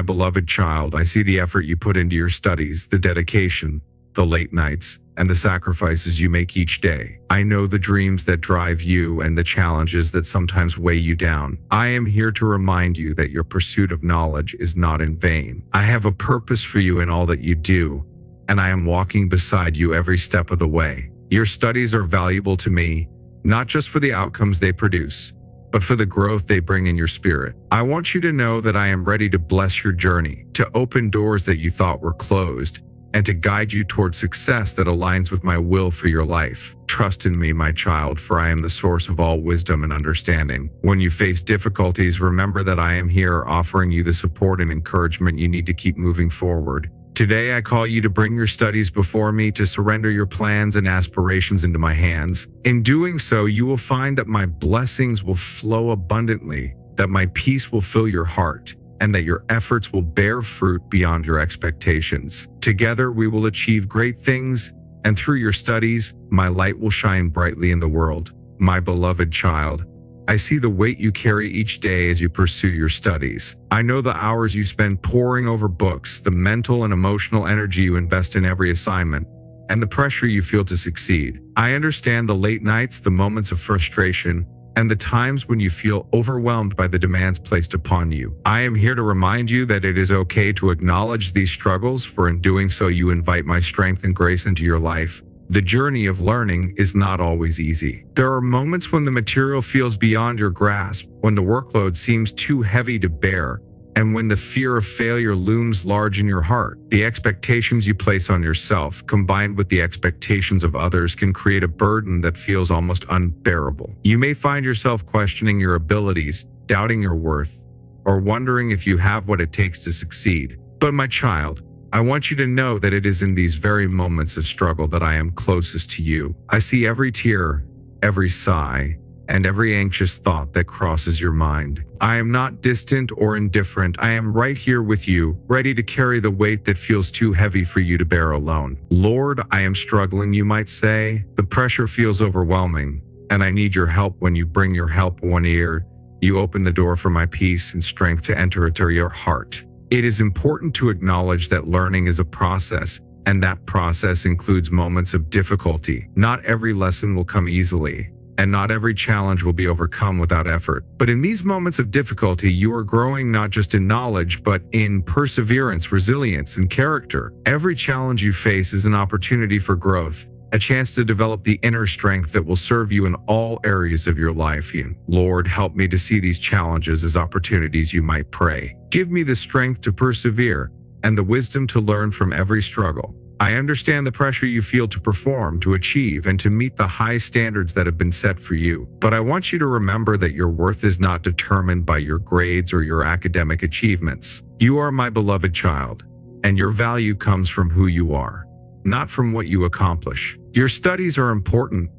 my beloved child, I see the effort you put into your studies, the dedication, the late nights, and the sacrifices you make each day. I know the dreams that drive you and the challenges that sometimes weigh you down. I am here to remind you that your pursuit of knowledge is not in vain. I have a purpose for you in all that you do, and I am walking beside you every step of the way. Your studies are valuable to me, not just for the outcomes they produce, but for the growth they bring in your spirit. I want you to know that I am ready to bless your journey, to open doors that you thought were closed, and to guide you toward success that aligns with my will for your life. Trust in me, my child, for I am the source of all wisdom and understanding. When you face difficulties, remember that I am here offering you the support and encouragement you need to keep moving forward. Today, I call you to bring your studies before me, to surrender your plans and aspirations into my hands. In doing so, you will find that my blessings will flow abundantly, that my peace will fill your heart, and that your efforts will bear fruit beyond your expectations. Together, we will achieve great things, and through your studies, my light will shine brightly in the world. My beloved child, I see the weight you carry each day as you pursue your studies. I know the hours you spend poring over books, the mental and emotional energy you invest in every assignment, and the pressure you feel to succeed. I understand the late nights, the moments of frustration, and the times when you feel overwhelmed by the demands placed upon you. I am here to remind you that it is okay to acknowledge these struggles, for in doing so you invite my strength and grace into your life. The journey of learning is not always easy. There are moments when the material feels beyond your grasp, when the workload seems too heavy to bear, and when the fear of failure looms large in your heart. The expectations you place on yourself, combined with the expectations of others, can create a burden that feels almost unbearable. You may find yourself questioning your abilities, doubting your worth, or wondering if you have what it takes to succeed. But my child, I want you to know that it is in these very moments of struggle that I am closest to you. I see every tear, every sigh, and every anxious thought that crosses your mind. I am not distant or indifferent. I am right here with you, ready to carry the weight that feels too heavy for you to bear alone. Lord, I am struggling, you might say. The pressure feels overwhelming, and I need your help. When you bring your help one ear, you open the door for my peace and strength to enter into your heart. It is important to acknowledge that learning is a process, and that process includes moments of difficulty. Not every lesson will come easily, and not every challenge will be overcome without effort. But in these moments of difficulty, you are growing not just in knowledge, but in perseverance, resilience, and character. Every challenge you face is an opportunity for growth, a chance to develop the inner strength that will serve you in all areas of your life. Lord, help me to see these challenges as opportunities. You might pray. Give me the strength to persevere and the wisdom to learn from every struggle. I understand the pressure you feel to perform, to achieve, and to meet the high standards that have been set for you. But I want you to remember that your worth is not determined by your grades or your academic achievements. You are my beloved child, and your value comes from who you are, not from what you accomplish. Your studies are important,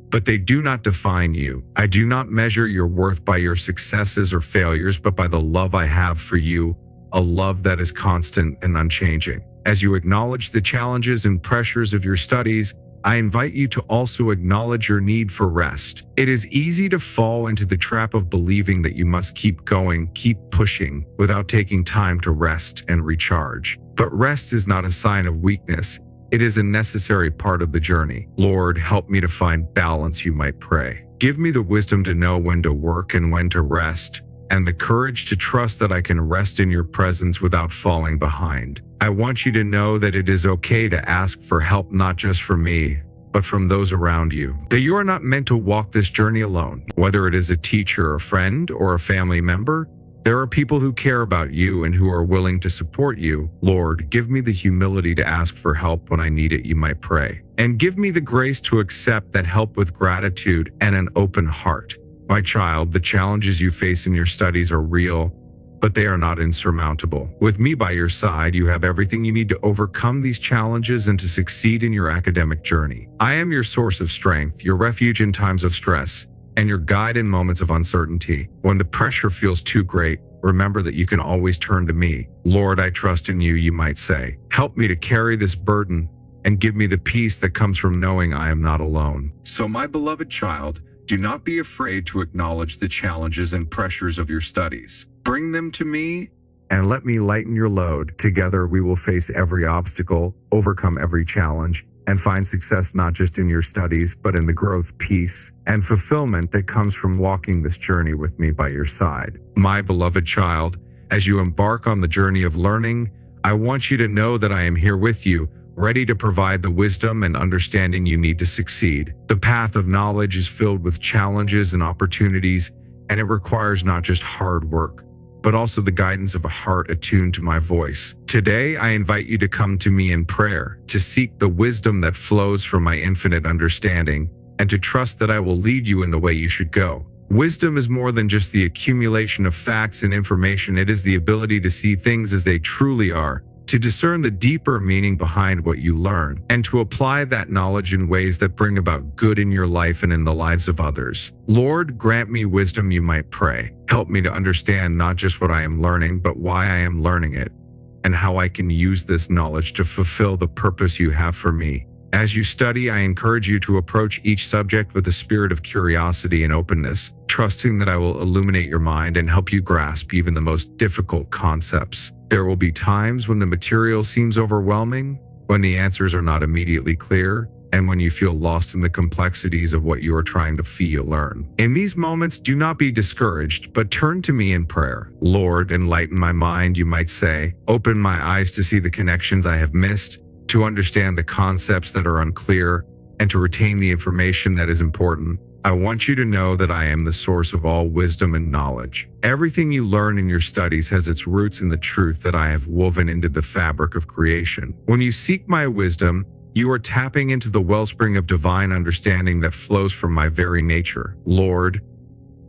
but they do not define you. I do not measure your worth by your successes or failures, but by the love I have for you, a love that is constant and unchanging. As you acknowledge the challenges and pressures of your studies, I invite you to also acknowledge your need for rest. It is easy to fall into the trap of believing that you must keep going, keep pushing, without taking time to rest and recharge. But rest is not a sign of weakness. It is a necessary part of the journey. Lord, help me to find balance, you might pray. Give me the wisdom to know when to work and when to rest, and the courage to trust that I can rest in your presence without falling behind. I want you to know that it is okay to ask for help, not just from me, but from those around you. That you are not meant to walk this journey alone. Whether it is a teacher, a friend, or a family member, there are people who care about you and who are willing to support you. Lord, give me the humility to ask for help when I need it, you might pray. And give me the grace to accept that help with gratitude and an open heart. My child, the challenges you face in your studies are real, but they are not insurmountable. With me by your side, you have everything you need to overcome these challenges and to succeed in your academic journey. I am your source of strength, your refuge in times of stress, and your guide in moments of uncertainty. When the pressure feels too great, remember that you can always turn to me. Lord, I trust in you, you might say. Help me to carry this burden and give me the peace that comes from knowing I am not alone. So, my beloved child, do not be afraid to acknowledge the challenges and pressures of your studies. Bring them to me, and let me lighten your load. Together we will face every obstacle, overcome every challenge, and find success not just in your studies, but in the growth, peace, and fulfillment that comes from walking this journey with me by your side. My beloved child, as you embark on the journey of learning, I want you to know that I am here with you, ready to provide the wisdom and understanding you need to succeed. The path of knowledge is filled with challenges and opportunities, and it requires not just hard work, but also the guidance of a heart attuned to my voice. Today, I invite you to come to me in prayer, to seek the wisdom that flows from my infinite understanding, and to trust that I will lead you in the way you should go. Wisdom is more than just the accumulation of facts and information. It is the ability to see things as they truly are, to discern the deeper meaning behind what you learn, and to apply that knowledge in ways that bring about good in your life and in the lives of others. Lord, grant me wisdom, you might pray. Help me to understand not just what I am learning, but why I am learning it, and how I can use this knowledge to fulfill the purpose you have for me. As you study, I encourage you to approach each subject with a spirit of curiosity and openness, trusting that I will illuminate your mind and help you grasp even the most difficult concepts. There will be times when the material seems overwhelming, when the answers are not immediately clear, and when you feel lost in the complexities of what you are trying to learn. In these moments, do not be discouraged, but turn to me in prayer. Lord, enlighten my mind, you might say. Open my eyes to see the connections I have missed, to understand the concepts that are unclear, and to retain the information that is important. I want you to know that I am the source of all wisdom and knowledge. Everything you learn in your studies has its roots in the truth that I have woven into the fabric of creation. When you seek my wisdom, you are tapping into the wellspring of divine understanding that flows from my very nature. Lord,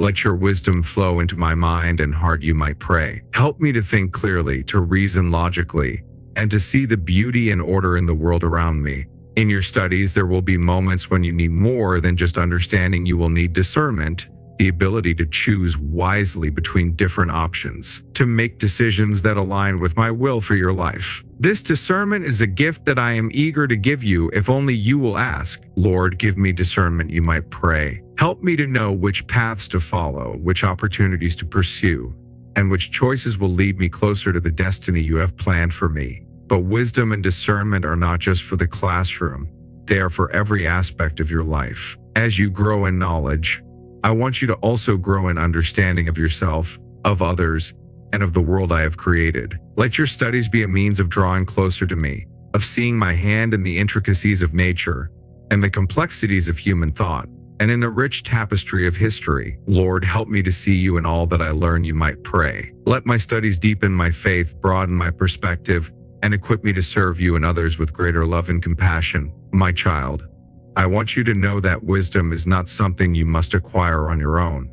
let your wisdom flow into my mind and heart, you might pray. Help me to think clearly, to reason logically, and to see the beauty and order in the world around me. In your studies, there will be moments when you need more than just understanding. You will need discernment, the ability to choose wisely between different options, to make decisions that align with my will for your life. This discernment is a gift that I am eager to give you if only you will ask. Lord, give me discernment, you might pray. Help me to know which paths to follow, which opportunities to pursue, and which choices will lead me closer to the destiny you have planned for me. But wisdom and discernment are not just for the classroom, they are for every aspect of your life. As you grow in knowledge, I want you to also grow in understanding of yourself, of others, and of the world I have created. Let your studies be a means of drawing closer to me, of seeing my hand in the intricacies of nature, and the complexities of human thought, and in the rich tapestry of history. Lord, help me to see you in all that I learn, you might pray. Let my studies deepen my faith, broaden my perspective, and equip me to serve you and others with greater love and compassion. My child, I want you to know that wisdom is not something you must acquire on your own.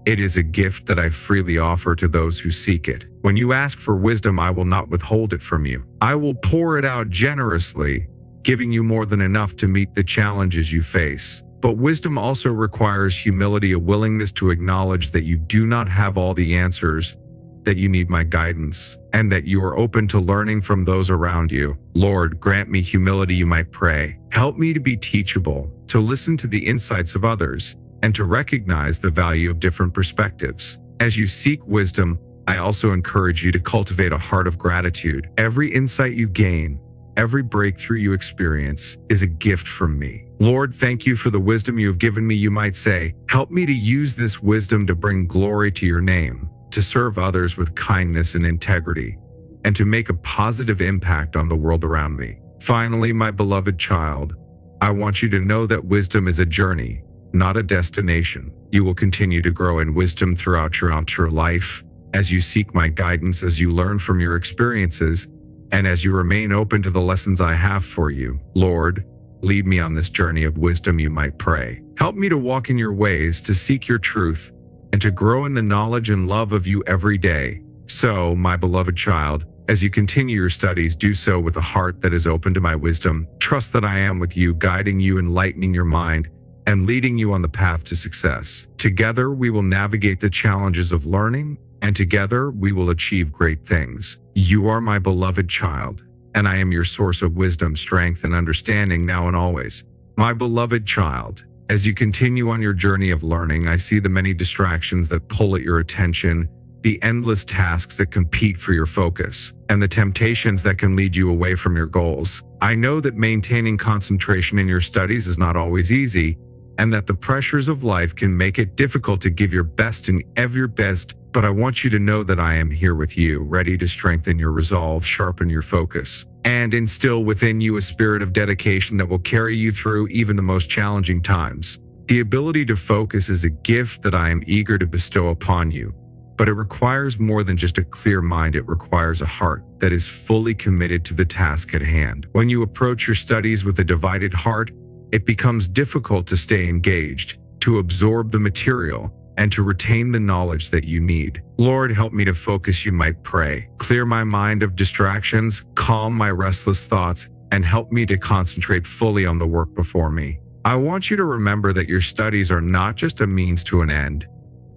It is a gift that I freely offer to those who seek it. When you ask for wisdom, I will not withhold it from you. I will pour it out generously, giving you more than enough to meet the challenges you face. But wisdom also requires humility, a willingness to acknowledge that you do not have all the answers, that you need my guidance, and that you are open to learning from those around you. Lord, grant me humility, you might pray. Help me to be teachable, to listen to the insights of others, and to recognize the value of different perspectives. As you seek wisdom, I also encourage you to cultivate a heart of gratitude. Every insight you gain, every breakthrough you experience is a gift from me. Lord, thank you for the wisdom you have given me, you might say. Help me to use this wisdom to bring glory to your name, to serve others with kindness and integrity, and to make a positive impact on the world around me. Finally, my beloved child, I want you to know that wisdom is a journey, not a destination. You will continue to grow in wisdom throughout your life, as you seek my guidance, as you learn from your experiences, and as you remain open to the lessons I have for you. Lord, lead me on this journey of wisdom, you might pray. Help me to walk in your ways, to seek your truth, and to grow in the knowledge and love of you every day. So, my beloved child, as you continue your studies, do so with a heart that is open to my wisdom. Trust that I am with you, guiding you, enlightening your mind, and leading you on the path to success. Together, we will navigate the challenges of learning, and together, we will achieve great things. You are my beloved child, and I am your source of wisdom, strength, and understanding now and always. My beloved child, as you continue on your journey of learning, I see the many distractions that pull at your attention, the endless tasks that compete for your focus, and the temptations that can lead you away from your goals. I know that maintaining concentration in your studies is not always easy, and that the pressures of life can make it difficult to give your best in every best, but I want you to know that I am here with you, ready to strengthen your resolve, sharpen your focus, and instill within you a spirit of dedication that will carry you through even the most challenging times. The ability to focus is a gift that I am eager to bestow upon you, but it requires more than just a clear mind. It requires a heart that is fully committed to the task at hand. When you approach your studies with a divided heart, it becomes difficult to stay engaged, to absorb the material, and to retain the knowledge that you need. Lord, help me to focus, you might pray. Clear my mind of distractions, calm my restless thoughts, and help me to concentrate fully on the work before me. I want you to remember that your studies are not just a means to an end.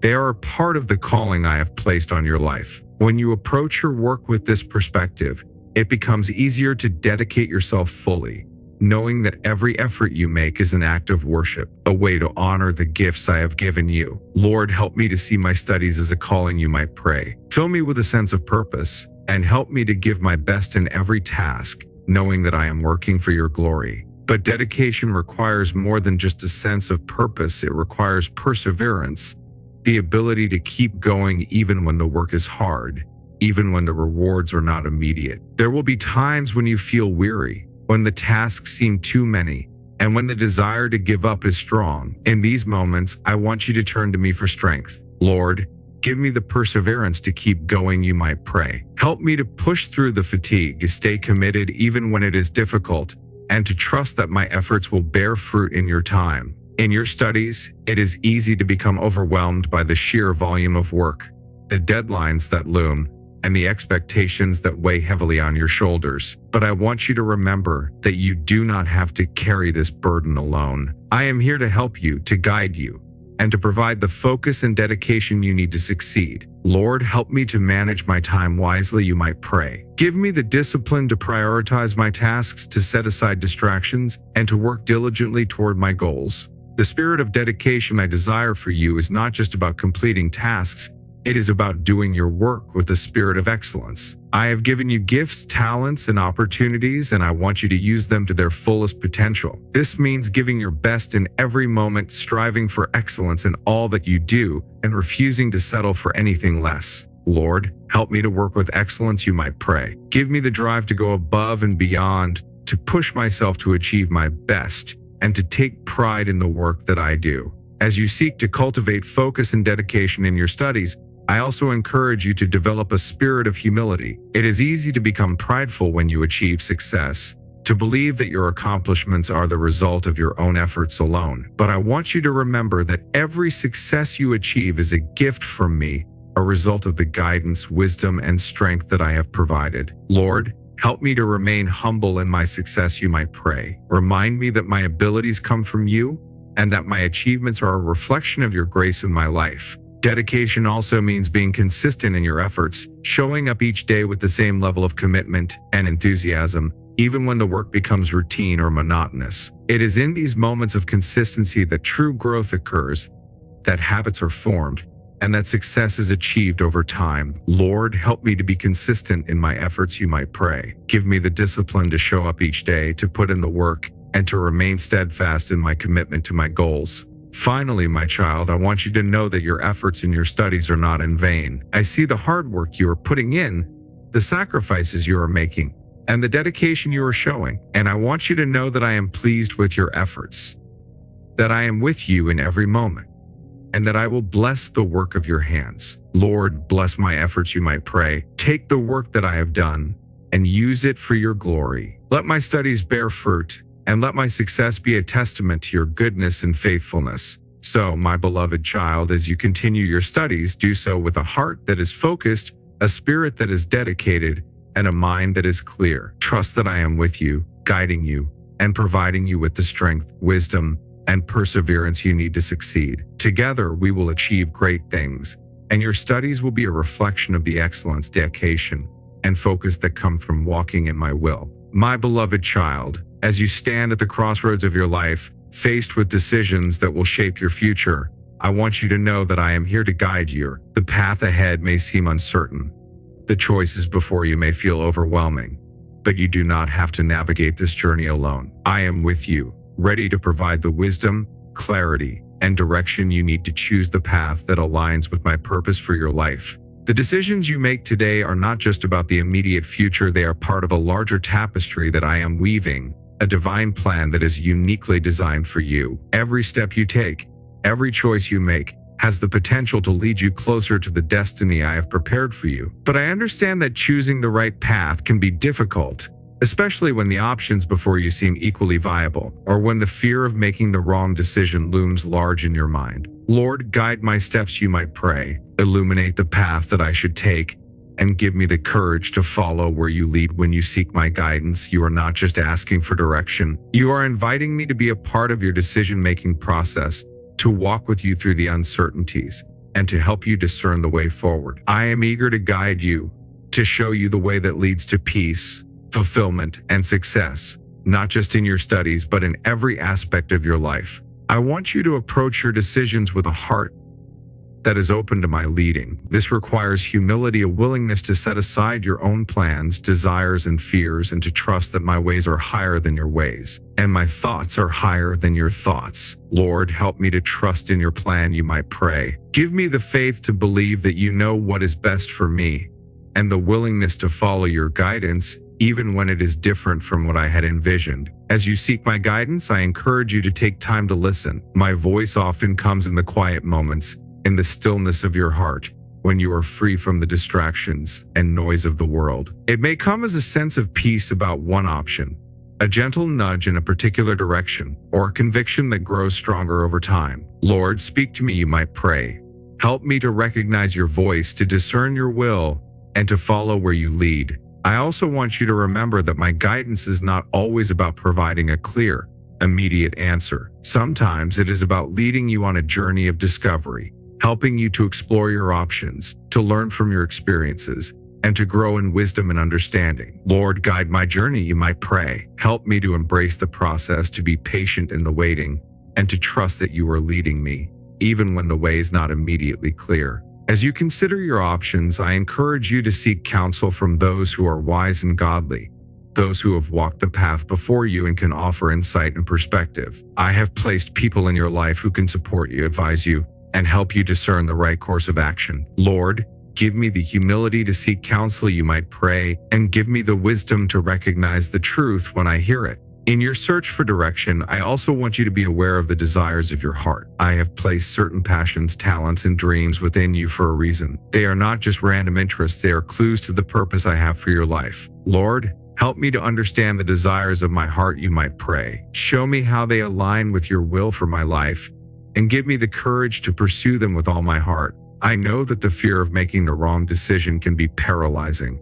They are a part of the calling I have placed on your life. When you approach your work with this perspective, it becomes easier to dedicate yourself fully, knowing that every effort you make is an act of worship, a way to honor the gifts I have given you. Lord, help me to see my studies as a calling, you might pray. Fill me with a sense of purpose, and help me to give my best in every task, knowing that I am working for your glory. But dedication requires more than just a sense of purpose. It requires perseverance, the ability to keep going even when the work is hard, even when the rewards are not immediate. There will be times when you feel weary, when the tasks seem too many, and when the desire to give up is strong. In these moments, I want you to turn to me for strength. Lord, give me the perseverance to keep going, you might pray. Help me to push through the fatigue, to stay committed even when it is difficult, and to trust that my efforts will bear fruit in your time. In your studies, it is easy to become overwhelmed by the sheer volume of work, the deadlines that loom, and the expectations that weigh heavily on your shoulders. But I want you to remember that you do not have to carry this burden alone. I am here to help you, to guide you, and to provide the focus and dedication you need to succeed. Lord, help me to manage my time wisely, you might pray. Give me the discipline to prioritize my tasks, to set aside distractions, and to work diligently toward my goals. The spirit of dedication I desire for you is not just about completing tasks. It is about doing your work with a spirit of excellence. I have given you gifts, talents, and opportunities, and I want you to use them to their fullest potential. This means giving your best in every moment, striving for excellence in all that you do, and refusing to settle for anything less. Lord, help me to work with excellence, you might pray. Give me the drive to go above and beyond, to push myself to achieve my best, and to take pride in the work that I do. As you seek to cultivate focus and dedication in your studies, I also encourage you to develop a spirit of humility. It is easy to become prideful when you achieve success, to believe that your accomplishments are the result of your own efforts alone. But I want you to remember that every success you achieve is a gift from me, a result of the guidance, wisdom, and strength that I have provided. Lord, help me to remain humble in my success, you might pray. Remind me that my abilities come from you, and that my achievements are a reflection of your grace in my life. Dedication also means being consistent in your efforts, showing up each day with the same level of commitment and enthusiasm, even when the work becomes routine or monotonous. It is in these moments of consistency that true growth occurs, that habits are formed, and that success is achieved over time. Lord, help me to be consistent in my efforts, you might pray. Give me the discipline to show up each day, to put in the work, and to remain steadfast in my commitment to my goals. Finally, my child, I want you to know that your efforts in your studies are not in vain. I see the hard work you are putting in, the sacrifices you are making, and the dedication you are showing. And I want you to know that I am pleased with your efforts, that I am with you in every moment, and that I will bless the work of your hands. Lord, bless my efforts, you might pray. Take the work that I have done and use it for your glory. Let my studies bear fruit, and let my success be a testament to your goodness and faithfulness. So, my beloved child, as you continue your studies, do so with a heart that is focused, a spirit that is dedicated, and a mind that is clear. Trust that I am with you, guiding you, and providing you with the strength, wisdom, and perseverance you need to succeed. Together, we will achieve great things, and your studies will be a reflection of the excellence, dedication, and focus that come from walking in my will. My beloved child, as you stand at the crossroads of your life, faced with decisions that will shape your future, I want you to know that I am here to guide you. The path ahead may seem uncertain. The choices before you may feel overwhelming, but you do not have to navigate this journey alone. I am with you, ready to provide the wisdom, clarity, and direction you need to choose the path that aligns with my purpose for your life. The decisions you make today are not just about the immediate future, they are part of a larger tapestry that I am weaving, a divine plan that is uniquely designed for you. Every step you take, every choice you make, has the potential to lead you closer to the destiny I have prepared for you. But I understand that choosing the right path can be difficult, especially when the options before you seem equally viable, or when the fear of making the wrong decision looms large in your mind. Lord, guide my steps, you might pray. Illuminate the path that I should take, and give me the courage to follow where you lead. When you seek my guidance, you are not just asking for direction. You are inviting me to be a part of your decision-making process, to walk with you through the uncertainties, and to help you discern the way forward. I am eager to guide you, to show you the way that leads to peace, fulfillment, and success, not just in your studies, but in every aspect of your life. I want you to approach your decisions with a heart that is open to my leading. This requires humility, a willingness to set aside your own plans, desires, and fears, and to trust that my ways are higher than your ways, and my thoughts are higher than your thoughts. Lord, help me to trust in your plan, you might pray. Give me the faith to believe that you know what is best for me, and the willingness to follow your guidance, even when it is different from what I had envisioned. As you seek my guidance, I encourage you to take time to listen. My voice often comes in the quiet moments, in the stillness of your heart, when you are free from the distractions and noise of the world. It may come as a sense of peace about one option, a gentle nudge in a particular direction, or a conviction that grows stronger over time. Lord, speak to me, you might pray. Help me to recognize your voice, to discern your will, and to follow where you lead. I also want you to remember that my guidance is not always about providing a clear, immediate answer. Sometimes it is about leading you on a journey of discovery, helping you to explore your options, to learn from your experiences, and to grow in wisdom and understanding. Lord, guide my journey, you might pray. Help me to embrace the process, to be patient in the waiting, and to trust that you are leading me, even when the way is not immediately clear. As you consider your options, I encourage you to seek counsel from those who are wise and godly, those who have walked the path before you and can offer insight and perspective. I have placed people in your life who can support you, advise you, and help you discern the right course of action. Lord, give me the humility to seek counsel, you might pray, and give me the wisdom to recognize the truth when I hear it. In your search for direction, I also want you to be aware of the desires of your heart. I have placed certain passions, talents, and dreams within you for a reason. They are not just random interests, they are clues to the purpose I have for your life. Lord, help me to understand the desires of my heart, you might pray. Show me how they align with your will for my life, and give me the courage to pursue them with all my heart. I know that the fear of making the wrong decision can be paralyzing,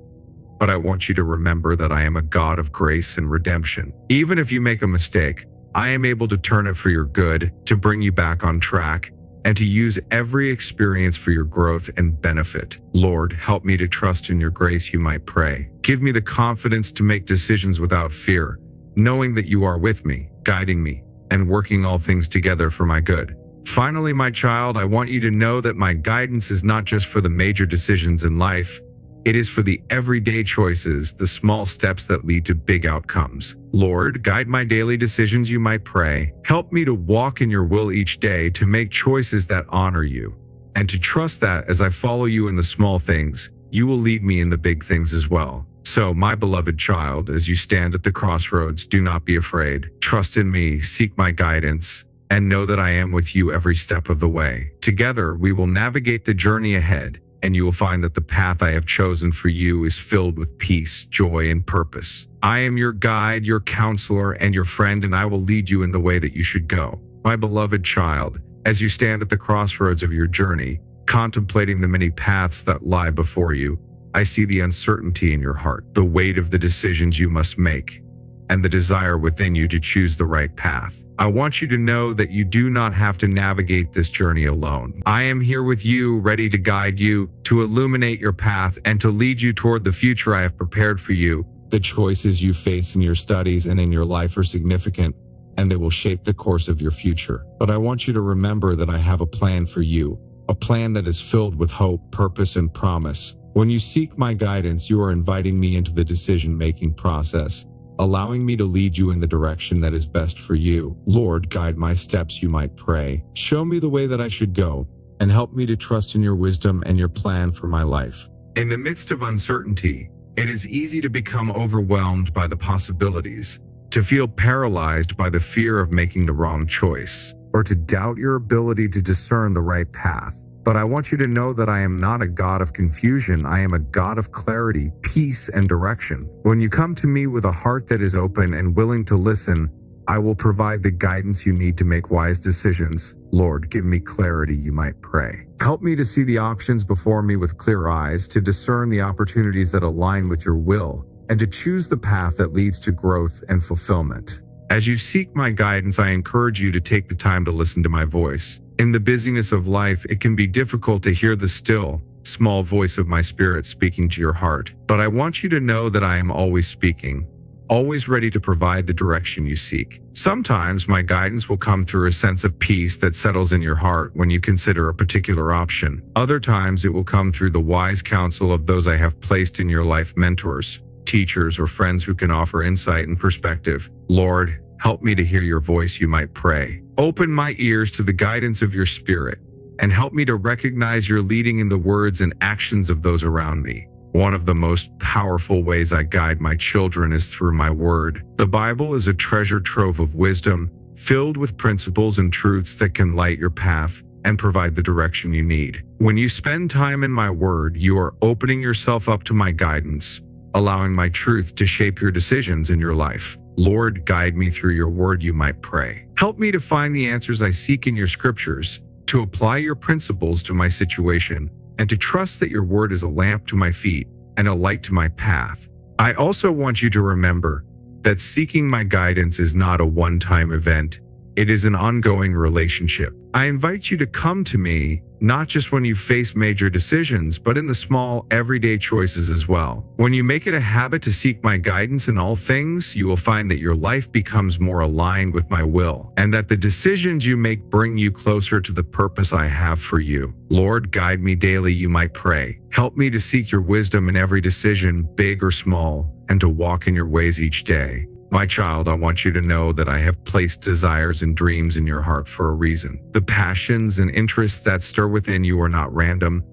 but I want you to remember that I am a God of grace and redemption. Even if you make a mistake, I am able to turn it for your good, to bring you back on track, and to use every experience for your growth and benefit. Lord, help me to trust in your grace, you might pray. Give me the confidence to make decisions without fear, knowing that you are with me, guiding me, and working all things together for my good. Finally, my child, I want you to know that my guidance is not just for the major decisions in life. It is for the everyday choices, the small steps that lead to big outcomes. Lord, guide my daily decisions, you might pray. Help me to walk in your will each day, to make choices that honor you, and to trust that as I follow you in the small things, you will lead me in the big things as well. So, my beloved child, as you stand at the crossroads, do not be afraid. Trust in me, seek my guidance, and know that I am with you every step of the way. Together, we will navigate the journey ahead, and you will find that the path I have chosen for you is filled with peace, joy, and purpose. I am your guide, your counselor, and your friend, and I will lead you in the way that you should go. My beloved child, as you stand at the crossroads of your journey, contemplating the many paths that lie before you, I see the uncertainty in your heart, the weight of the decisions you must make, and the desire within you to choose the right path. I want you to know that you do not have to navigate this journey alone. I am here with you, ready to guide you, to illuminate your path, and to lead you toward the future I have prepared for you. The choices you face in your studies and in your life are significant, and they will shape the course of your future. But I want you to remember that I have a plan for you, a plan that is filled with hope, purpose, and promise. When you seek my guidance, you are inviting me into the decision-making process, allowing me to lead you in the direction that is best for you. Lord, guide my steps, you might pray. Show me the way that I should go, and help me to trust in your wisdom and your plan for my life. In the midst of uncertainty, it is easy to become overwhelmed by the possibilities, to feel paralyzed by the fear of making the wrong choice, or to doubt your ability to discern the right path. But I want you to know that I am not a God of confusion. I am a God of clarity, peace, and direction. When you come to me with a heart that is open and willing to listen, I will provide the guidance you need to make wise decisions. Lord, give me clarity, you might pray. Help me to see the options before me with clear eyes, to discern the opportunities that align with your will, and to choose the path that leads to growth and fulfillment. As you seek my guidance, I encourage you to take the time to listen to my voice. In the busyness of life, it can be difficult to hear the still, small voice of my spirit speaking to your heart. But I want you to know that I am always speaking, always ready to provide the direction you seek. Sometimes my guidance will come through a sense of peace that settles in your heart when you consider a particular option. Other times it will come through the wise counsel of those I have placed in your life, mentors, teachers, or friends who can offer insight and perspective. Lord, help me to hear your voice, you might pray. Open my ears to the guidance of your spirit, and help me to recognize your leading in the words and actions of those around me. One of the most powerful ways I guide my children is through my word. The Bible is a treasure trove of wisdom, filled with principles and truths that can light your path and provide the direction you need. When you spend time in my word, you are opening yourself up to my guidance, allowing my truth to shape your decisions in your life. Lord, guide me through your word, you might pray. Help me to find the answers I seek in your scriptures, to apply your principles to my situation, and to trust that your word is a lamp to my feet and a light to my path. I also want you to remember that seeking my guidance is not a one-time event. It is an ongoing relationship. I invite you to come to me, not just when you face major decisions, but in the small, everyday choices as well. When you make it a habit to seek my guidance in all things, you will find that your life becomes more aligned with my will, and that the decisions you make bring you closer to the purpose I have for you. Lord, guide me daily, you might pray. Help me to seek your wisdom in every decision, big or small, and to walk in your ways each day. My child, I want you to know that I have placed desires and dreams in your heart for a reason. The passions and interests that stir within you are not random.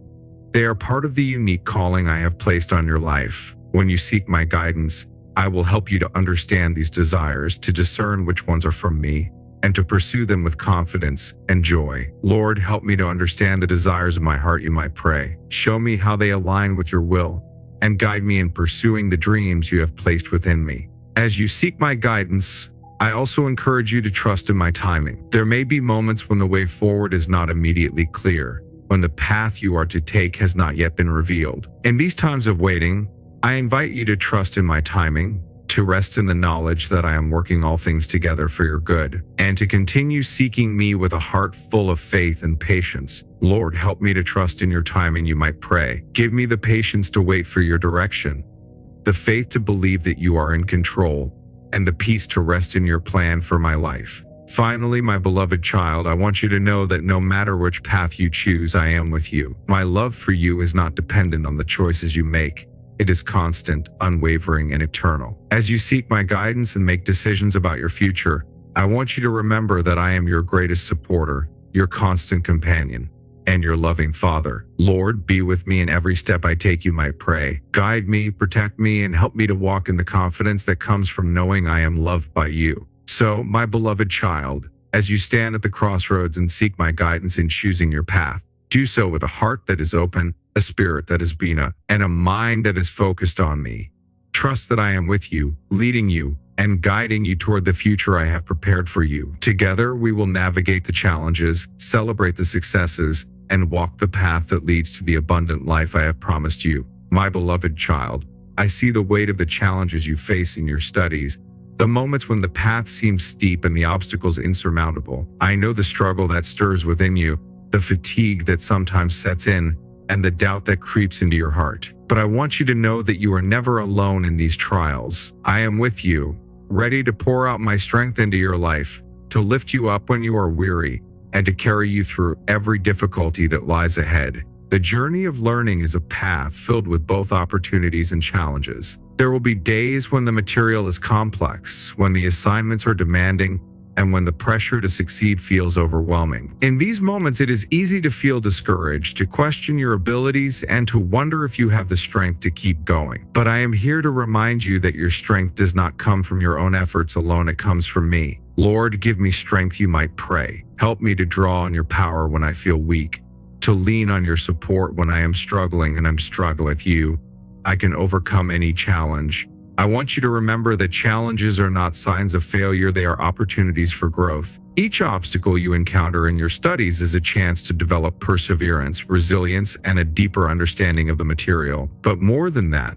They are part of the unique calling I have placed on your life. When you seek my guidance, I will help you to understand these desires, to discern which ones are from me, and to pursue them with confidence and joy. Lord, help me to understand the desires of my heart, you might pray. Show me how they align with your will, and guide me in pursuing the dreams you have placed within me. As you seek my guidance, I also encourage you to trust in my timing. There may be moments when the way forward is not immediately clear, when the path you are to take has not yet been revealed. In these times of waiting, I invite you to trust in my timing, to rest in the knowledge that I am working all things together for your good, and to continue seeking me with a heart full of faith and patience. Lord, help me to trust in your timing, you might pray. Give me the patience to wait for your direction, the faith to believe that you are in control, and the peace to rest in your plan for my life. Finally, my beloved child, I want you to know that no matter which path you choose, I am with you. My love for you is not dependent on the choices you make. It is constant, unwavering, and eternal. As you seek my guidance and make decisions about your future, I want you to remember that I am your greatest supporter, your constant companion, and your loving Father. Lord, be with me in every step I take, you might pray. Guide me, protect me, and help me to walk in the confidence that comes from knowing I am loved by you. So, my beloved child, as you stand at the crossroads and seek my guidance in choosing your path, do so with a heart that is open, a spirit that is Bina, and a mind that is focused on me. Trust that I am with you, leading you, and guiding you toward the future I have prepared for you. Together, we will navigate the challenges, celebrate the successes, and walk the path that leads to the abundant life I have promised you. My beloved child, I see the weight of the challenges you face in your studies, the moments when the path seems steep and the obstacles insurmountable. I know the struggle that stirs within you, the fatigue that sometimes sets in, and the doubt that creeps into your heart. But I want you to know that you are never alone in these trials. I am with you, ready to pour out my strength into your life, to lift you up when you are weary, and to carry you through every difficulty that lies ahead. The journey of learning is a path filled with both opportunities and challenges. There will be days when the material is complex, when the assignments are demanding, and when the pressure to succeed feels overwhelming. In these moments, it is easy to feel discouraged, to question your abilities, and to wonder if you have the strength to keep going. But I am here to remind you that your strength does not come from your own efforts alone, it comes from me. Lord, give me strength, you might pray. Help me to draw on your power when I feel weak, to lean on your support when I am struggling, and I'm struggling with you. I can overcome any challenge. I want you to remember that challenges are not signs of failure, they are opportunities for growth. Each obstacle you encounter in your studies is a chance to develop perseverance, resilience, and a deeper understanding of the material. But more than that,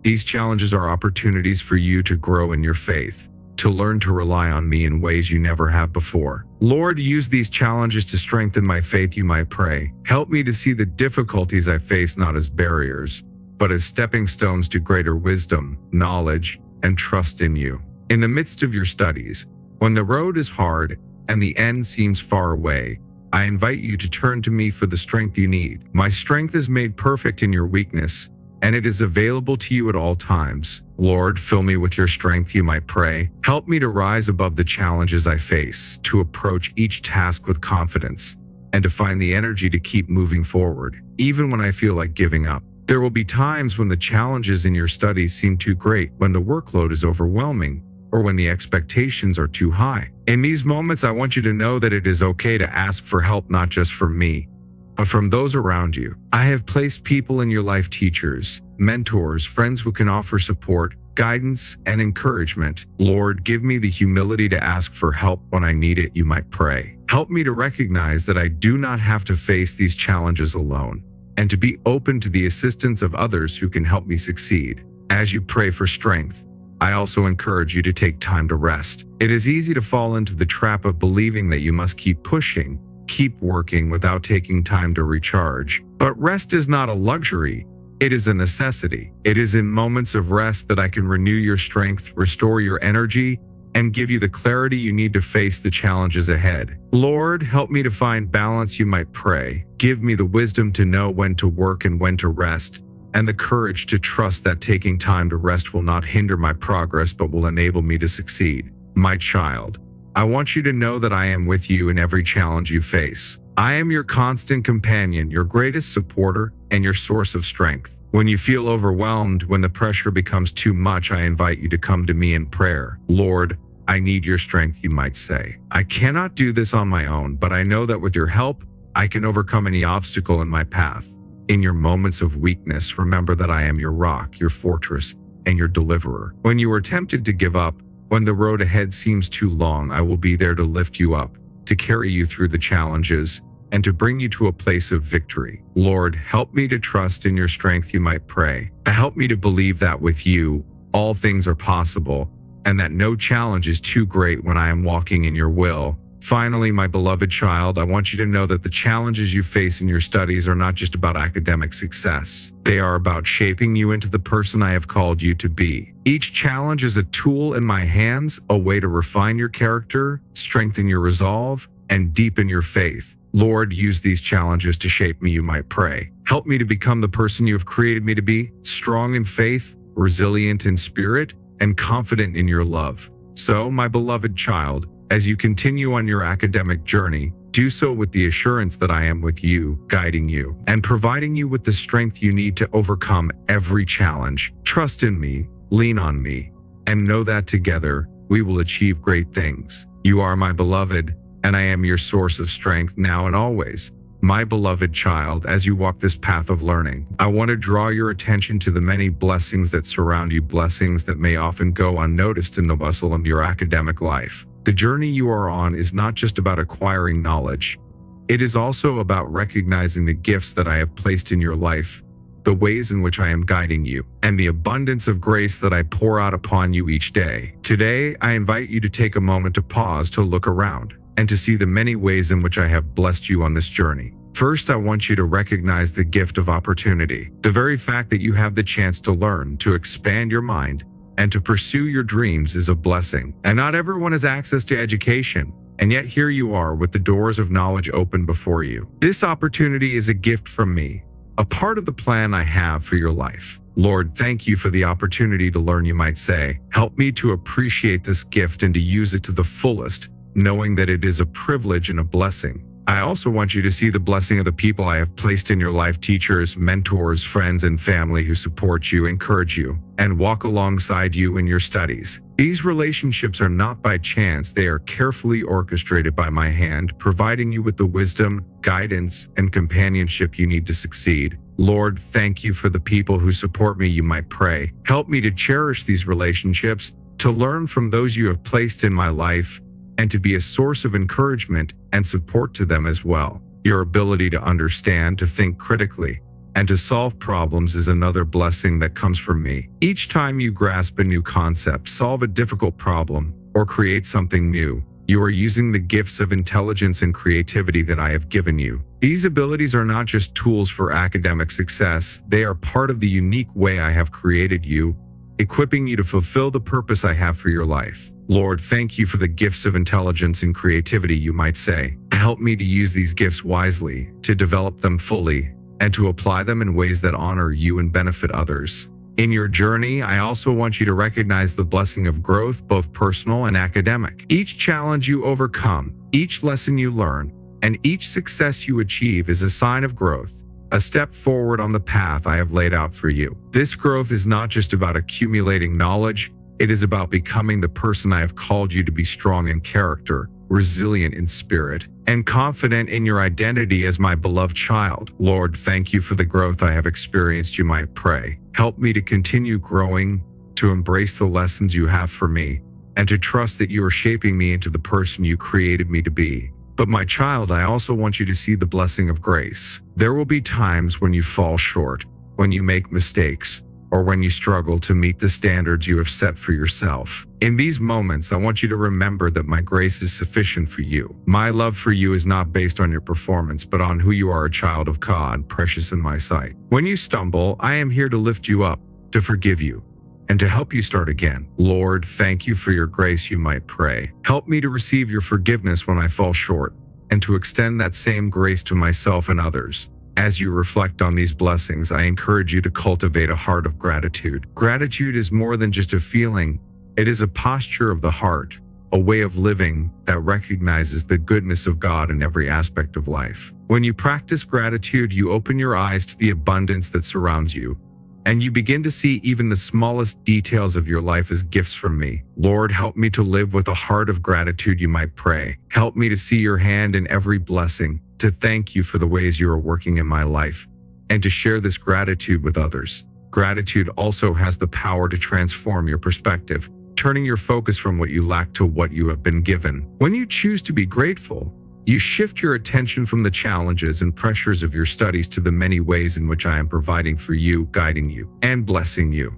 these challenges are opportunities for you to grow in your faith, to learn to rely on me in ways you never have before. Lord, use these challenges to strengthen my faith, you might pray. Help me to see the difficulties I face not as barriers, but as stepping stones to greater wisdom, knowledge, and trust in you. In the midst of your studies, when the road is hard and the end seems far away, I invite you to turn to me for the strength you need. My strength is made perfect in your weakness, and it is available to you at all times. Lord, fill me with your strength, you might pray. Help me to rise above the challenges I face, to approach each task with confidence, and to find the energy to keep moving forward, even when I feel like giving up. There will be times when the challenges in your studies seem too great, when the workload is overwhelming, or when the expectations are too high. In these moments, I want you to know that it is okay to ask for help, not just from me, but from those around you. I have placed people in your life, teachers, mentors, friends who can offer support, guidance, and encouragement. Lord, give me the humility to ask for help when I need it, you might pray. Help me to recognize that I do not have to face these challenges alone, and to be open to the assistance of others who can help me succeed. As you pray for strength, I also encourage you to take time to rest. It is easy to fall into the trap of believing that you must keep pushing, keep working without taking time to recharge. But rest is not a luxury, it is a necessity. It is in moments of rest that I can renew your strength, restore your energy, and give you the clarity you need to face the challenges ahead. Lord, help me to find balance, you might pray. Give me the wisdom to know when to work and when to rest, and the courage to trust that taking time to rest will not hinder my progress but will enable me to succeed. My child, I want you to know that I am with you in every challenge you face. I am your constant companion, your greatest supporter, and your source of strength. When you feel overwhelmed, when the pressure becomes too much, I invite you to come to me in prayer. Lord, I need your strength, you might say. I cannot do this on my own, but I know that with your help, I can overcome any obstacle in my path. In your moments of weakness, remember that I am your rock, your fortress, and your deliverer. When you are tempted to give up, when the road ahead seems too long, I will be there to lift you up, to carry you through the challenges, and to bring you to a place of victory. Lord, help me to trust in your strength, you might pray. Help me to believe that with you, all things are possible, and that no challenge is too great when I am walking in your will. Finally, my beloved child, I want you to know that the challenges you face in your studies are not just about academic success. They are about shaping you into the person I have called you to be. Each challenge is a tool in my hands, a way to refine your character, strengthen your resolve, and deepen your faith. Lord, use these challenges to shape me, you might pray. Help me to become the person you have created me to be, strong in faith, resilient in spirit, and confident in your love. So, my beloved child, as you continue on your academic journey, do so with the assurance that I am with you, guiding you, and providing you with the strength you need to overcome every challenge. Trust in me, lean on me, and know that together, we will achieve great things. You are my beloved, and I am your source of strength now and always. My beloved child, as you walk this path of learning, I want to draw your attention to the many blessings that surround you, blessings that may often go unnoticed in the bustle of your academic life. The journey you are on is not just about acquiring knowledge. It is also about recognizing the gifts that I have placed in your life, the ways in which I am guiding you, and the abundance of grace that I pour out upon you each day. Today, I invite you to take a moment to pause, to look around, and to see the many ways in which I have blessed you on this journey. First, I want you to recognize the gift of opportunity. The very fact that you have the chance to learn, to expand your mind, and to pursue your dreams is a blessing. And not everyone has access to education, and yet here you are with the doors of knowledge open before you. This opportunity is a gift from me, a part of the plan I have for your life. Lord, thank you for the opportunity to learn, you might say. Help me to appreciate this gift and to use it to the fullest, knowing that it is a privilege and a blessing. I also want you to see the blessing of the people I have placed in your life: teachers, mentors, friends, and family who support you, encourage you, and walk alongside you in your studies. These relationships are not by chance, they are carefully orchestrated by my hand, providing you with the wisdom, guidance, and companionship you need to succeed. Lord, thank you for the people who support me, you might pray. Help me to cherish these relationships, to learn from those you have placed in my life, and to be a source of encouragement and support to them as well. Your ability to understand, to think critically, and to solve problems is another blessing that comes from me. Each time you grasp a new concept, solve a difficult problem, or create something new, you are using the gifts of intelligence and creativity that I have given you. These abilities are not just tools for academic success, they are part of the unique way I have created you, equipping you to fulfill the purpose I have for your life. Lord, thank you for the gifts of intelligence and creativity, you might say. Help me to use these gifts wisely, to develop them fully, and to apply them in ways that honor you and benefit others. In your journey, I also want you to recognize the blessing of growth, both personal and academic. Each challenge you overcome, each lesson you learn, and each success you achieve is a sign of growth, a step forward on the path I have laid out for you. This growth is not just about accumulating knowledge, it is about becoming the person I have called you to be: strong in character, resilient in spirit, and confident in your identity as my beloved child. Lord, thank you for the growth I have experienced, you might pray. Help me to continue growing, to embrace the lessons you have for me, and to trust that you are shaping me into the person you created me to be. But my child, I also want you to see the blessing of grace. There will be times when you fall short, when you make mistakes, or when you struggle to meet the standards you have set for yourself. In these moments, I want you to remember that my grace is sufficient for you. My love for you is not based on your performance, but on who you are: a child of God, precious in my sight. When you stumble, I am here to lift you up, to forgive you, and to help you start again. Lord, thank you for your grace, you might pray. Help me to receive your forgiveness when I fall short, and to extend that same grace to myself and others. As you reflect on these blessings, I encourage you to cultivate a heart of gratitude. Gratitude is more than just a feeling. It is a posture of the heart, a way of living that recognizes the goodness of God in every aspect of life. When you practice gratitude, you open your eyes to the abundance that surrounds you, and you begin to see even the smallest details of your life as gifts from me. Lord, help me to live with a heart of gratitude, you might pray. Help me to see your hand in every blessing, to thank you for the ways you are working in my life, and to share this gratitude with others. Gratitude also has the power to transform your perspective, turning your focus from what you lack to what you have been given. When you choose to be grateful, you shift your attention from the challenges and pressures of your studies to the many ways in which I am providing for you, guiding you, and blessing you.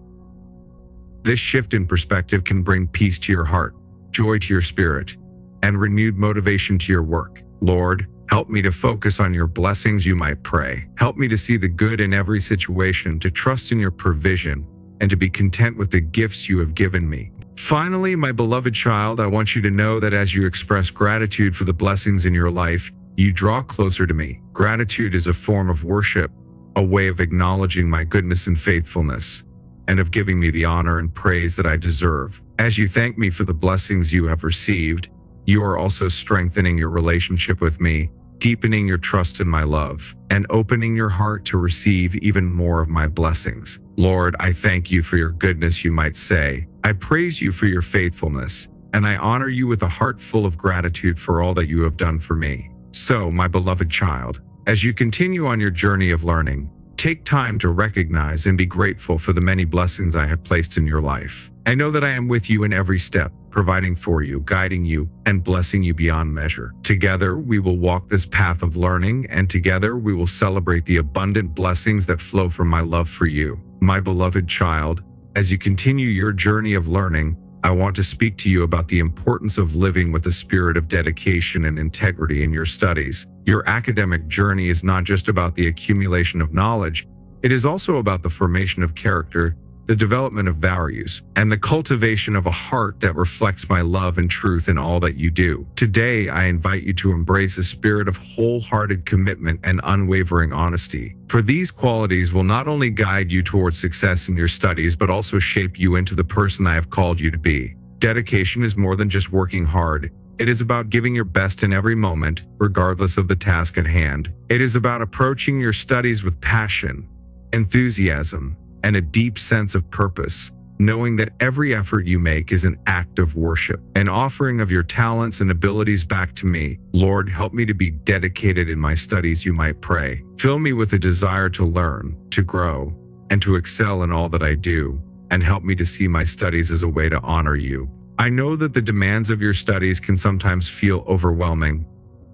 This shift in perspective can bring peace to your heart, joy to your spirit, and renewed motivation to your work. Lord, help me to focus on your blessings, you might pray. Help me to see the good in every situation, to trust in your provision, and to be content with the gifts you have given me. Finally, my beloved child, I want you to know that as you express gratitude for the blessings in your life, you draw closer to me. Gratitude is a form of worship, a way of acknowledging my goodness and faithfulness, and of giving me the honor and praise that I deserve. As you thank me for the blessings you have received, you are also strengthening your relationship with me, deepening your trust in my love, and opening your heart to receive even more of my blessings. Lord, I thank you for your goodness, you might say. I praise you for your faithfulness, and I honor you with a heart full of gratitude for all that you have done for me. So, my beloved child, as you continue on your journey of learning, take time to recognize and be grateful for the many blessings I have placed in your life. I know that I am with you in every step, providing for you, guiding you, and blessing you beyond measure. Together, we will walk this path of learning, and together we will celebrate the abundant blessings that flow from my love for you. My beloved child, as you continue your journey of learning, I want to speak to you about the importance of living with a spirit of dedication and integrity in your studies. Your academic journey is not just about the accumulation of knowledge, it is also about the formation of character, the development of values, and the cultivation of a heart that reflects my love and truth in all that you do. Today, I invite you to embrace a spirit of wholehearted commitment and unwavering honesty. For these qualities will not only guide you towards success in your studies, but also shape you into the person I have called you to be. Dedication is more than just working hard. It is about giving your best in every moment, regardless of the task at hand. It is about approaching your studies with passion, enthusiasm, and a deep sense of purpose, knowing that every effort you make is an act of worship, an offering of your talents and abilities back to me. Lord, help me to be dedicated in my studies, you might pray. Fill me with a desire to learn, to grow, and to excel in all that I do, and help me to see my studies as a way to honor you. I know that the demands of your studies can sometimes feel overwhelming,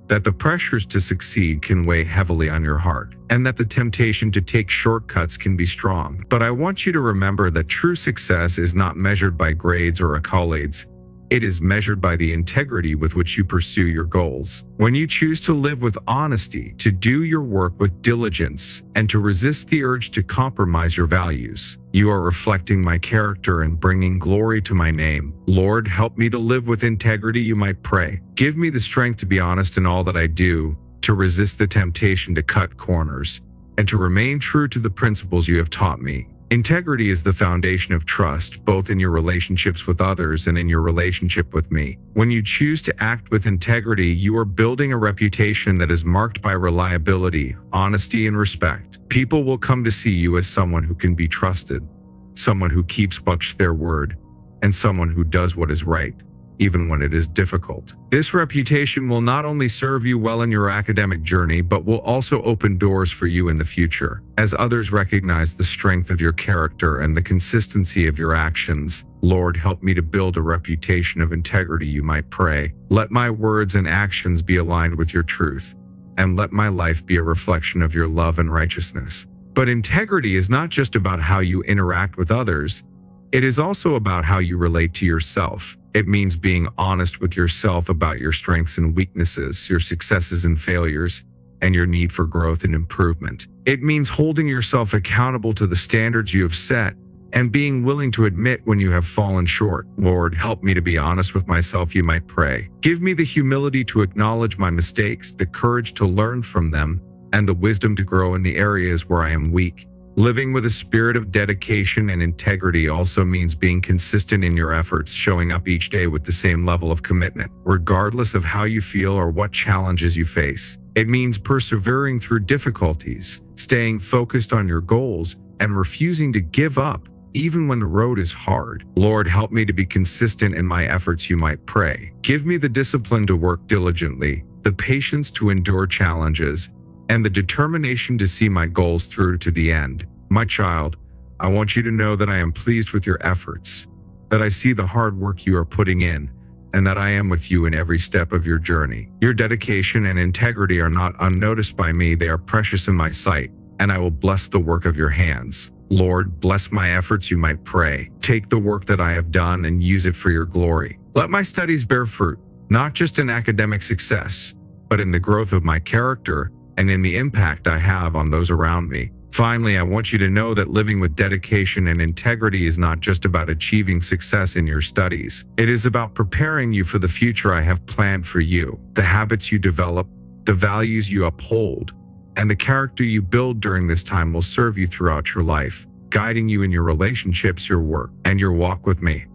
that the pressures to succeed can weigh heavily on your heart, and that the temptation to take shortcuts can be strong. But I want you to remember that true success is not measured by grades or accolades. It is measured by the integrity with which you pursue your goals. When you choose to live with honesty, to do your work with diligence, and to resist the urge to compromise your values, you are reflecting my character and bringing glory to my name. Lord, help me to live with integrity, you might pray. Give me the strength to be honest in all that I do, to resist the temptation to cut corners, and to remain true to the principles you have taught me. Integrity is the foundation of trust, both in your relationships with others and in your relationship with me. When you choose to act with integrity, you are building a reputation that is marked by reliability, honesty, and respect. People will come to see you as someone who can be trusted, someone who keeps their word, and someone who does what is right, even when it is difficult. This reputation will not only serve you well in your academic journey, but will also open doors for you in the future. As others recognize the strength of your character and the consistency of your actions, Lord, help me to build a reputation of integrity, you might pray. Let my words and actions be aligned with your truth, and let my life be a reflection of your love and righteousness. But integrity is not just about how you interact with others. It is also about how you relate to yourself. It means being honest with yourself about your strengths and weaknesses, your successes and failures, and your need for growth and improvement. It means holding yourself accountable to the standards you have set and being willing to admit when you have fallen short. Lord, help me to be honest with myself, you might pray. Give me the humility to acknowledge my mistakes, the courage to learn from them, and the wisdom to grow in the areas where I am weak. Living with a spirit of dedication and integrity also means being consistent in your efforts, showing up each day with the same level of commitment, regardless of how you feel or what challenges you face. It means persevering through difficulties, staying focused on your goals, and refusing to give up, even when the road is hard. Lord, help me to be consistent in my efforts, you might pray. Give me the discipline to work diligently, the patience to endure challenges, and the determination to see my goals through to the end. My child, I want you to know that I am pleased with your efforts, that I see the hard work you are putting in, and that I am with you in every step of your journey. Your dedication and integrity are not unnoticed by me, they are precious in my sight, and I will bless the work of your hands. Lord, bless my efforts, you might pray. Take the work that I have done and use it for your glory. Let my studies bear fruit, not just in academic success, but in the growth of my character and in the impact I have on those around me. Finally, I want you to know that living with dedication and integrity is not just about achieving success in your studies. It is about preparing you for the future I have planned for you. The habits you develop, the values you uphold, and the character you build during this time will serve you throughout your life, guiding you in your relationships, your work, and your walk with me.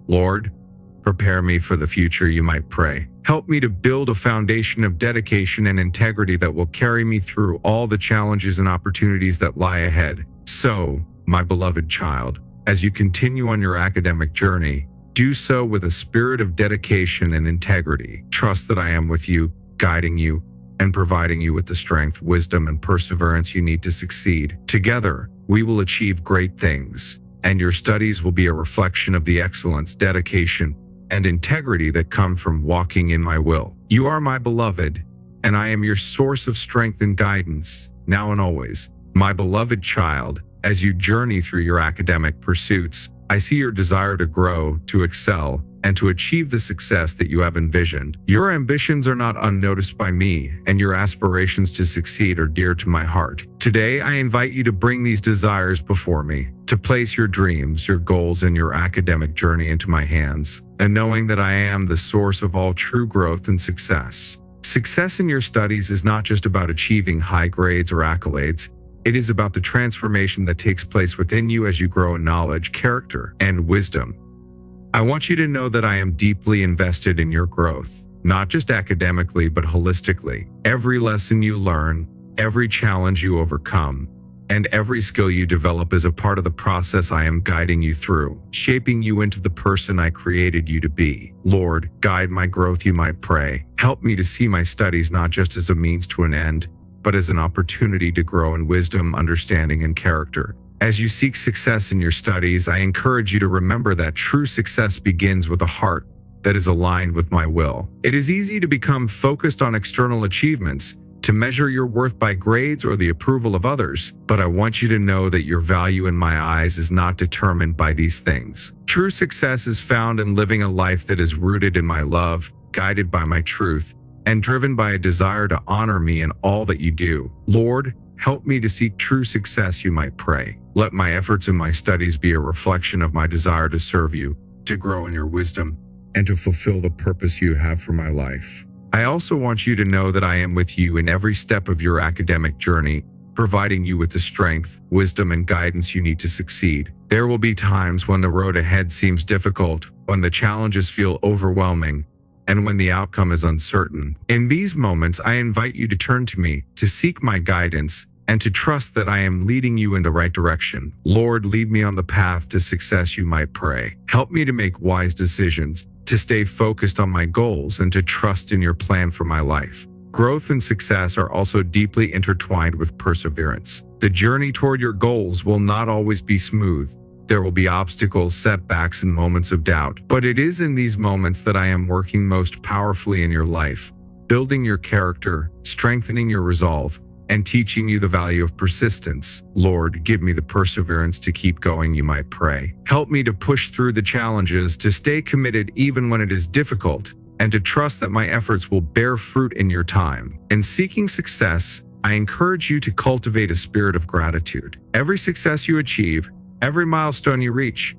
Lord, prepare me for the future, you might pray. Help me to build a foundation of dedication and integrity that will carry me through all the challenges and opportunities that lie ahead. So, my beloved child, as you continue on your academic journey, do so with a spirit of dedication and integrity. Trust that I am with you, guiding you, and providing you with the strength, wisdom, and perseverance you need to succeed. Together, we will achieve great things, and your studies will be a reflection of the excellence, dedication, and integrity that come from walking in my will. You are my beloved, and I am your source of strength and guidance, now and always. My beloved child, as you journey through your academic pursuits, I see your desire to grow, to excel, and to achieve the success that you have envisioned. Your ambitions are not unnoticed by me, and your aspirations to succeed are dear to my heart. Today, I invite you to bring these desires before me. to place your dreams, your goals, and your academic journey into my hands, and knowing that I am the source of all true growth and success. Success in your studies is not just about achieving high grades or accolades. It is about the transformation that takes place within you as you grow in knowledge, character, and wisdom. I want you to know that I am deeply invested in your growth, not just academically, but holistically. Every lesson you learn, every challenge you overcome, and every skill you develop is a part of the process I am guiding you through, shaping you into the person I created you to be. Lord, guide my growth, you might pray. Help me to see my studies not just as a means to an end, but as an opportunity to grow in wisdom, understanding, and character. As you seek success in your studies, I encourage you to remember that true success begins with a heart that is aligned with my will. It is easy to become focused on external achievements, to measure your worth by grades or the approval of others, but I want you to know that your value in my eyes is not determined by these things. True success is found in living a life that is rooted in my love, guided by my truth, and driven by a desire to honor me in all that you do. Lord, help me to seek true success, you might pray. Let my efforts in my studies be a reflection of my desire to serve you, to grow in your wisdom, and to fulfill the purpose you have for my life. I also want you to know that I am with you in every step of your academic journey, providing you with the strength, wisdom, and guidance you need to succeed. There will be times when the road ahead seems difficult, when the challenges feel overwhelming, and when the outcome is uncertain. In these moments, I invite you to turn to me, to seek my guidance, and to trust that I am leading you in the right direction. Lord, lead me on the path to success, you might pray. Help me to make wise decisions, to stay focused on my goals, and to trust in your plan for my life. Growth and success are also deeply intertwined with perseverance. The journey toward your goals will not always be smooth. There will be obstacles, setbacks, and moments of doubt. But it is in these moments that I am working most powerfully in your life, building your character, strengthening your resolve, and teaching you the value of persistence. Lord, give me the perseverance to keep going, you might pray. Help me to push through the challenges, to stay committed even when it is difficult, and to trust that my efforts will bear fruit in your time. In seeking success, I encourage you to cultivate a spirit of gratitude. Every success you achieve, every milestone you reach,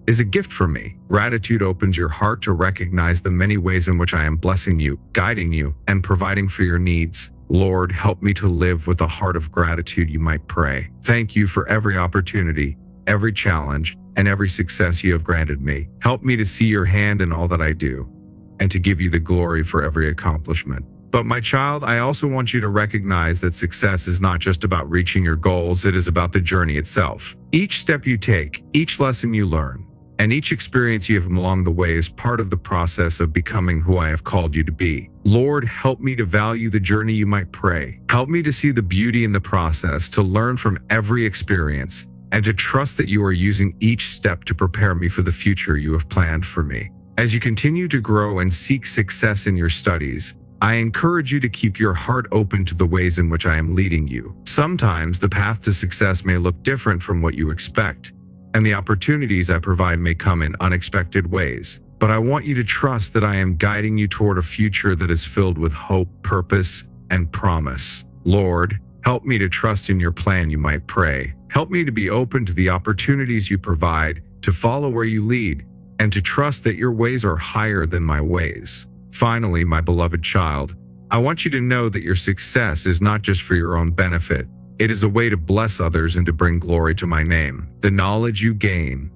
is a gift from me. Gratitude opens your heart to recognize the many ways in which I am blessing you, guiding you, and providing for your needs. Lord, help me to live with a heart of gratitude, you might pray. Thank you for every opportunity, every challenge, and every success you have granted me. Help me to see your hand in all that I do, and to give you the glory for every accomplishment. But my child, I also want you to recognize that success is not just about reaching your goals, it is about the journey itself. Each step you take, each lesson you learn, and each experience you have along the way is part of the process of becoming who I have called you to be. Lord, help me to value the journey, you might pray. Help me to see the beauty in the process, to learn from every experience, and to trust that you are using each step to prepare me for the future you have planned for me. As you continue to grow and seek success in your studies, I encourage you to keep your heart open to the ways in which I am leading you. Sometimes the path to success may look different from what you expect, and the opportunities I provide may come in unexpected ways. But I want you to trust that I am guiding you toward a future that is filled with hope, purpose, and promise. Lord, help me to trust in your plan, you might pray. Help me to be open to the opportunities you provide, to follow where you lead, and to trust that your ways are higher than my ways. Finally, my beloved child, I want you to know that your success is not just for your own benefit. It is a way to bless others and to bring glory to my name. The knowledge you gain,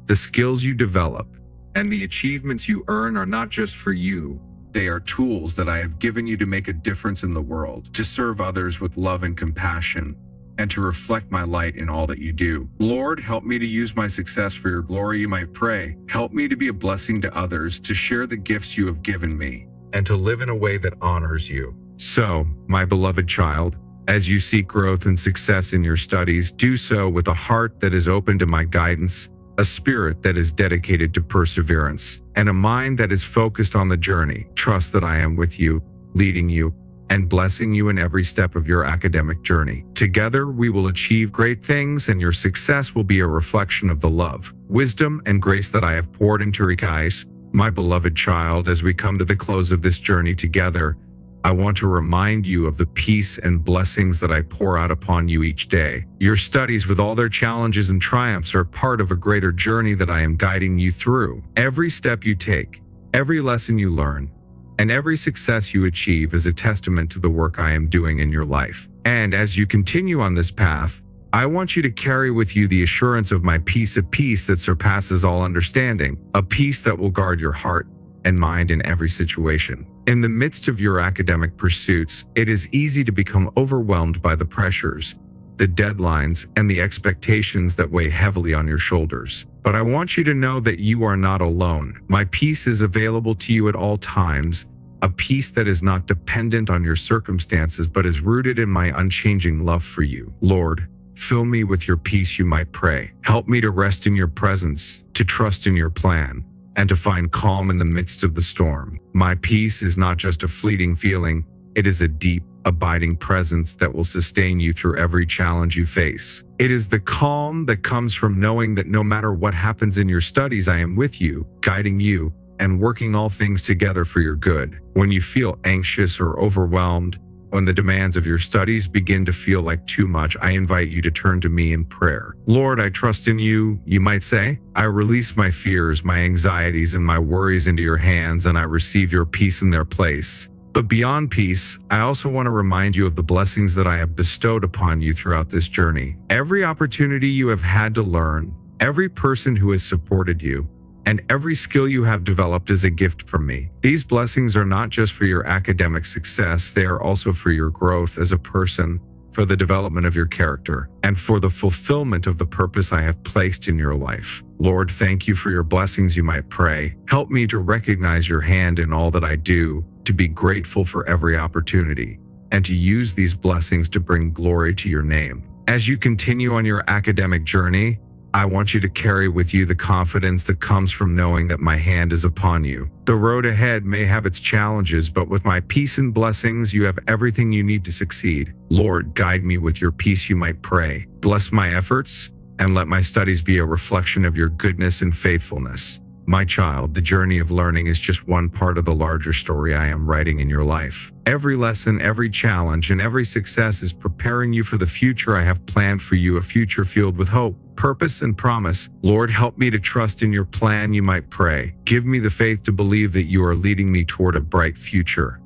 the skills you develop, and the achievements you earn are not just for you. They are tools that I have given you to make a difference in the world, to serve others with love and compassion, and to reflect my light in all that you do. Lord, help me to use my success for your glory, you might pray. Help me to be a blessing to others, to share the gifts you have given me, and to live in a way that honors you. So, my beloved child, as you seek growth and success in your studies, do so with a heart that is open to my guidance, a spirit that is dedicated to perseverance, and a mind that is focused on the journey. Trust that I am with you, leading you, and blessing you in every step of your academic journey. Together, we will achieve great things, and your success will be a reflection of the love, wisdom, and grace that I have poured into your eyes. My beloved child, as we come to the close of this journey together, I want to remind you of the peace and blessings that I pour out upon you each day. Your studies, with all their challenges and triumphs, are part of a greater journey that I am guiding you through. Every step you take, every lesson you learn, and every success you achieve is a testament to the work I am doing in your life. And as you continue on this path, I want you to carry with you the assurance of my peace, a peace that surpasses all understanding, a peace that will guard your heart and mind in every situation. In the midst of your academic pursuits, it is easy to become overwhelmed by the pressures, the deadlines, and the expectations that weigh heavily on your shoulders. But I want you to know that you are not alone. My peace is available to you at all times, a peace that is not dependent on your circumstances but is rooted in my unchanging love for you. Lord, fill me with your peace, you might pray. Help me to rest in your presence, to trust in your plan, and to find calm in the midst of the storm. My peace is not just a fleeting feeling, it is a deep, abiding presence that will sustain you through every challenge you face. It is the calm that comes from knowing that no matter what happens in your studies, I am with you, guiding you, and working all things together for your good. When you feel anxious or overwhelmed, when the demands of your studies begin to feel like too much, I invite you to turn to me in prayer. Lord, I trust in you, you might say. I release my fears, my anxieties, and my worries into your hands, and I receive your peace in their place. But beyond peace, I also want to remind you of the blessings that I have bestowed upon you throughout this journey. Every opportunity you have had to learn, every person who has supported you, and every skill you have developed is a gift from me. These blessings are not just for your academic success, they are also for your growth as a person, for the development of your character, and for the fulfillment of the purpose I have placed in your life. Lord, thank you for your blessings, you might pray. Help me to recognize your hand in all that I do, to be grateful for every opportunity, and to use these blessings to bring glory to your name. As you continue on your academic journey, I want you to carry with you the confidence that comes from knowing that my hand is upon you. The road ahead may have its challenges, but with my peace and blessings, you have everything you need to succeed. Lord, guide me with your peace, you might pray. Bless my efforts, and let my studies be a reflection of your goodness and faithfulness. My child, the journey of learning is just one part of the larger story I am writing in your life. Every lesson, every challenge, and every success is preparing you for the future I have planned for you, a future filled with hope, purpose, and promise. Lord, help me to trust in your plan, you might pray. Give me the faith to believe that you are leading me toward a bright future,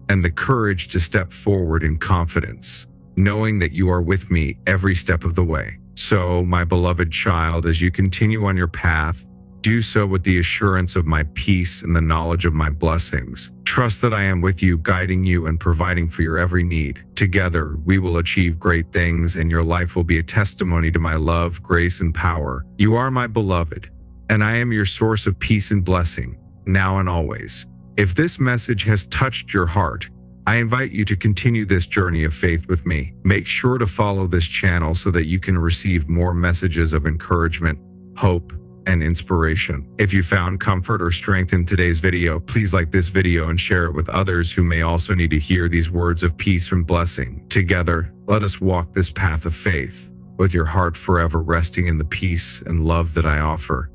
and the courage to step forward in confidence, knowing that you are with me every step of the way. So, my beloved child, as you continue on your path, do so with the assurance of my peace and the knowledge of my blessings. Trust that I am with you, guiding you and providing for your every need. Together, we will achieve great things, and your life will be a testimony to my love, grace, and power. You are my beloved, and I am your source of peace and blessing, now and always. If this message has touched your heart, I invite you to continue this journey of faith with me. Make sure to follow this channel so that you can receive more messages of encouragement, hope, and inspiration. If you found comfort or strength in today's video, please like this video and share it with others who may also need to hear these words of peace and blessing. Together, let us walk this path of faith, with your heart forever resting in the peace and love that I offer.